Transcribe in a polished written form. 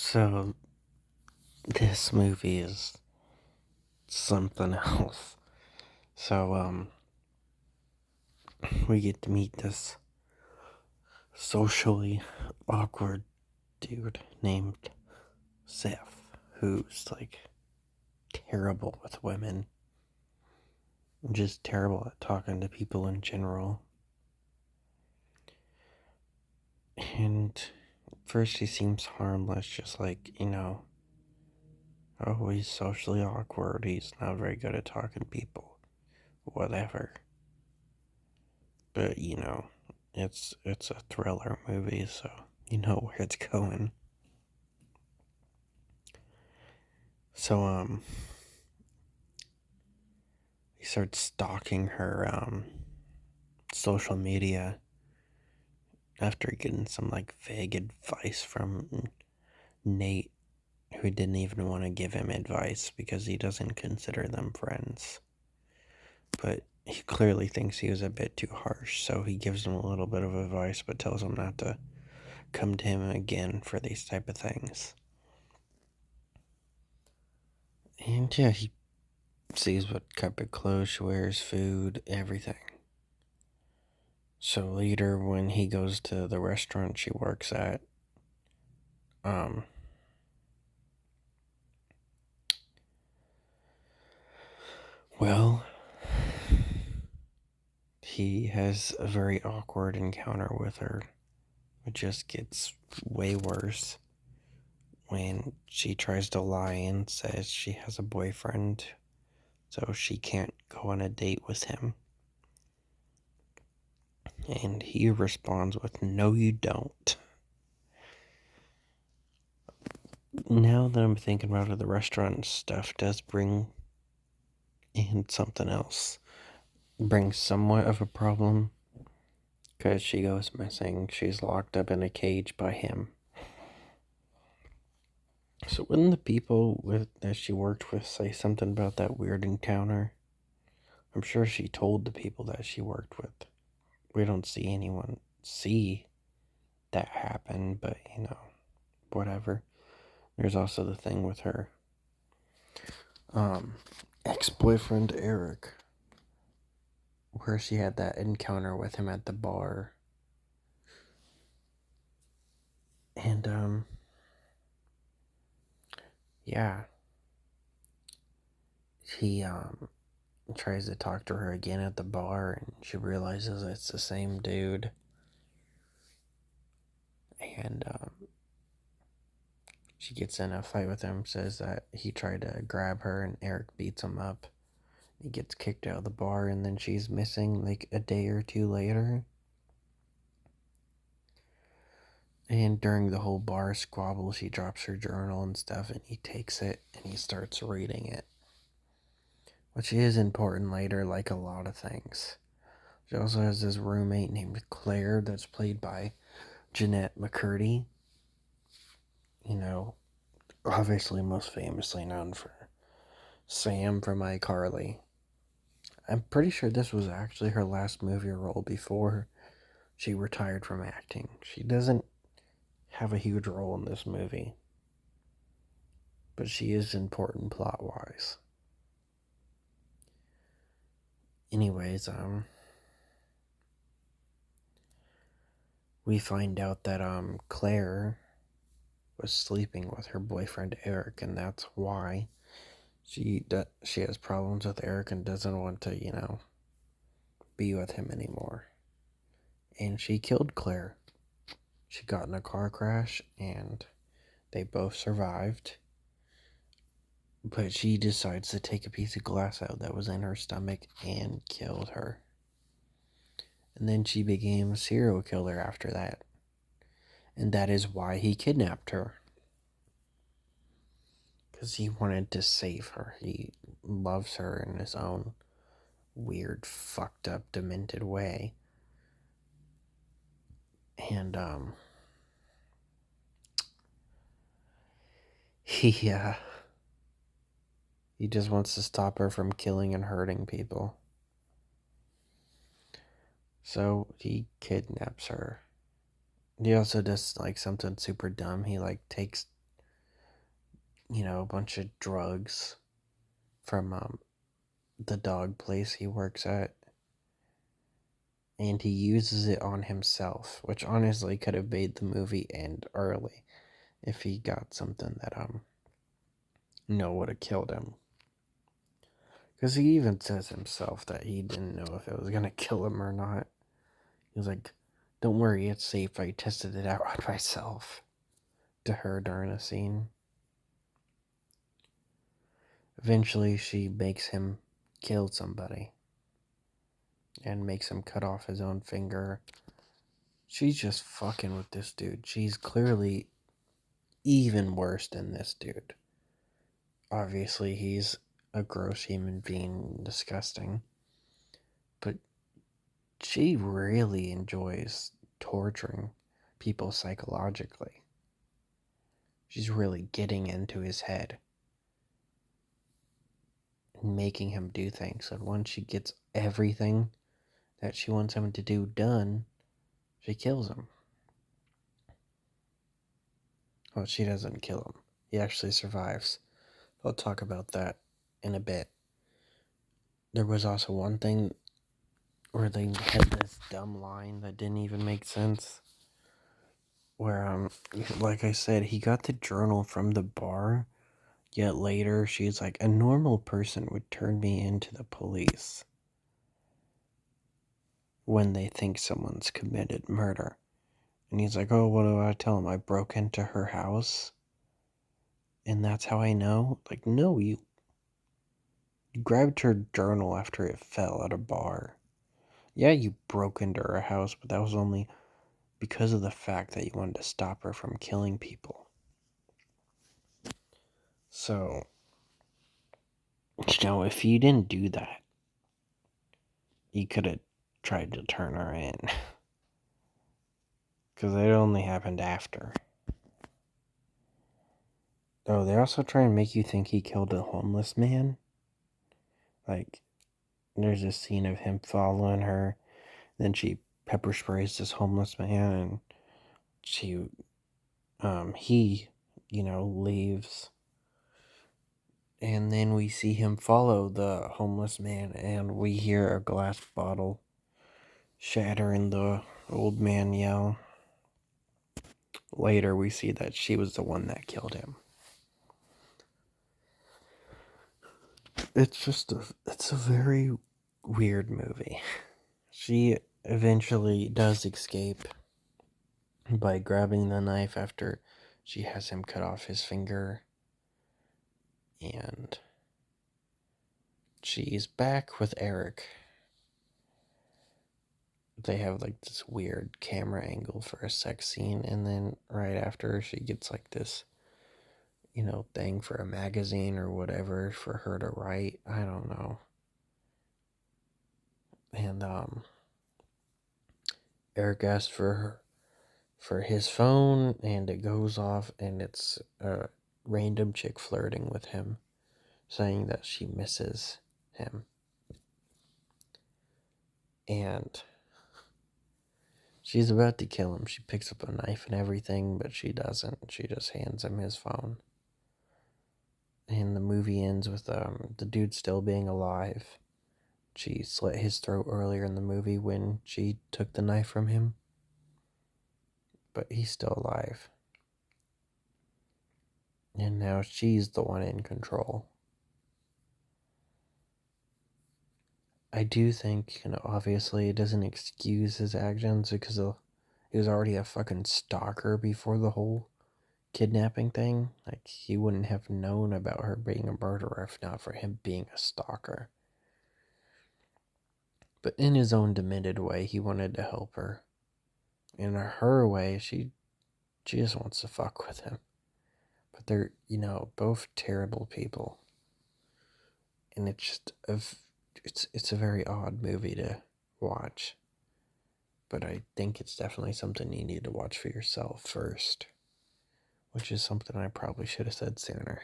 So, this movie is something else. So, we get to meet this socially awkward dude named Seth, who's like terrible with women, just terrible at talking to people in general. And at first he seems harmless, just like, oh, he's socially awkward, he's not very good at talking to people, whatever. But, it's a thriller movie, so you know where it's going. So, he starts stalking her, social media after getting some, like, vague advice from Nate, who didn't even want to give him advice because he doesn't consider them friends. But he clearly thinks he was a bit too harsh, so he gives him a little bit of advice, but tells him not to come to him again for these type of things. And yeah, he sees what type of clothes she wears, food, everything. So later, when he goes to the restaurant she works at, um, well, he has a very awkward encounter with her. It just gets way worse when she tries to lie and says she has a boyfriend, so she can't go on a date with him. And he responds with, "No, you don't." Now that I'm thinking about it, the restaurant stuff does bring in something else. Brings somewhat of a problem because she goes missing. She's locked up in a cage by him. So wouldn't the people that she worked with say something about that weird encounter? I'm sure she told the people that she worked with. We don't see anyone see that happen, but whatever. There's also the thing with her ex-boyfriend Eric, where she had that encounter with him at the bar. And yeah, he tries to talk to her again at the bar, and she realizes it's the same dude. And she gets in a fight with him, says that he tried to grab her, and Eric beats him up. He gets kicked out of the bar, and then she's missing like a day or two later. And during the whole bar squabble, she drops her journal and stuff, and he takes it and he starts reading it, which is important later, like a lot of things. She also has this roommate named Claire that's played by Jeanette McCurdy. Obviously most famously known for Sam from iCarly. I'm pretty sure this was actually her last movie role before she retired from acting. She doesn't have a huge role in this movie, but she is important plot wise. Anyways, we find out that Claire was sleeping with her boyfriend Eric, and that's why she has problems with Eric and doesn't want to, be with him anymore. And she killed Claire. She got in a car crash and they both survived. But she decides to take a piece of glass out that was in her stomach and killed her. And then she became a serial killer after that. And that is why he kidnapped her. Because he wanted to save her. He loves her in his own weird, fucked up, demented way. And, he just wants to stop her from killing and hurting people. So he kidnaps her. He also does like something super dumb. He like takes a bunch of drugs from the dog place he works at, and he uses it on himself, which honestly could have made the movie end early if he got something that would have killed him. Because he even says himself that he didn't know if it was gonna kill him or not. He was like, "Don't worry, it's safe. I tested it out on myself." To her during a scene. Eventually, she makes him kill somebody and makes him cut off his own finger. She's just fucking with this dude. She's clearly even worse than this dude. Obviously, he's a gross human being, disgusting. But she really enjoys torturing people psychologically. She's really getting into his head and making him do things. And once she gets everything that she wants him to do done, she kills him. Well, she doesn't kill him. He actually survives. I'll talk about that in a bit. There was also one thing where they had this dumb line that didn't even make sense. Where, like I said, he got the journal from the bar, yet later she's like, a normal person would turn me into the police when they think someone's committed murder. And he's like, oh, what do I tell him? I broke into her house? And that's how I know? Like, no, you grabbed her journal after it fell at a bar. Yeah, you broke into her house, but that was only because of the fact that you wanted to stop her from killing people. So, if you didn't do that, you could have tried to turn her in. Because it only happened after. Oh, they also try and make you think he killed a homeless man. Like, there's a scene of him following her. Then she pepper sprays this homeless man, and he, leaves. And then we see him follow the homeless man, and we hear a glass bottle shatter and the old man yell. Later, we see that she was the one that killed him. It's a very weird movie. She eventually does escape by grabbing the knife after she has him cut off his finger. And she's back with Eric. They have like this weird camera angle for a sex scene, and then right after she gets like this thing for a magazine or whatever for her to write. I don't know. And Eric asks for his phone, and it goes off, and it's a random chick flirting with him, saying that she misses him. And she's about to kill him. She picks up a knife and everything, but she doesn't. She just hands him his phone. And the movie ends with the dude still being alive. She slit his throat earlier in the movie when she took the knife from him. But he's still alive. And now she's the one in control. I do think, obviously it doesn't excuse his actions because he was already a fucking stalker before the whole kidnapping thing. Like, he wouldn't have known about her being a murderer if not for him being a stalker. But in his own demented way, he wanted to help her. In her way, she just wants to fuck with him. But they're, both terrible people. And it's just it's a very odd movie to watch. But I think it's definitely something you need to watch for yourself first. Which is something I probably should have said sooner.